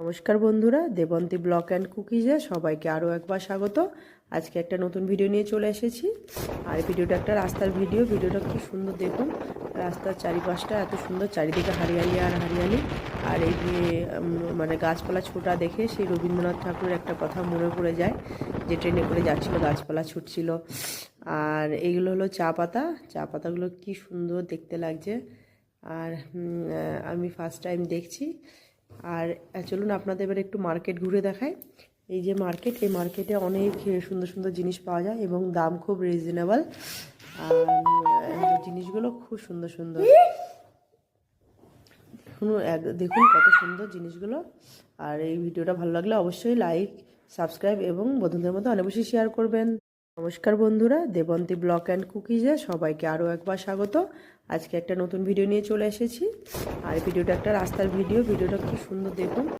নমস্কার বন্ধুরা, Debanti blog and কুকিজে সবাইকে আরও একবার স্বাগত। আজকে একটা নতুন ভিডিও নিয়ে চলে এসেছি। আর ভিডিওটা একটা রাস্তার ভিডিওটা কি সুন্দর দেখুন। রাস্তার চারিপাশটা এত সুন্দর, চারিদিকে হারিয়ালি আর হারিয়ালি। আর এই যে মানে গাছপালা ছোটা দেখে সেই রবীন্দ্রনাথ ঠাকুরের একটা কথা মনে পড়ে যায়, যে ট্রেনে করে যাচ্ছিল, গাছপালা ছুটছিল। আর এইগুলো হলো চা পাতাগুলো কি সুন্দর দেখতে লাগছে। আর আমি ফার্স্ট টাইম দেখছি। আর চলুন আপনাদের এবার একটু মার্কেট ঘুরে দেখাই। এই যে মার্কেট, এই মার্কেটে অনেক সুন্দর সুন্দর জিনিস পাওয়া যায় এবং দাম খুব রিজনেবল। আর জিনিসগুলো খুব সুন্দর সুন্দর। দেখুন কত সুন্দর জিনিসগুলো। আর এই ভিডিওটা ভালো লাগলে অবশ্যই লাইক, সাবস্ক্রাইব এবং বন্ধুদের মধ্যে অনেক বেশি শেয়ার করবেন। নমস্কার বন্ধুরা, দেবন্তী ব্লগ অ্যান্ড কুকিজে সবাইকে আরও একবার স্বাগত। আজকে একটা নতুন ভিডিও নিয়ে চলে এসেছি। আর ভিডিওটা একটা রাস্তার ভিডিওটা কি সুন্দর দেখুন।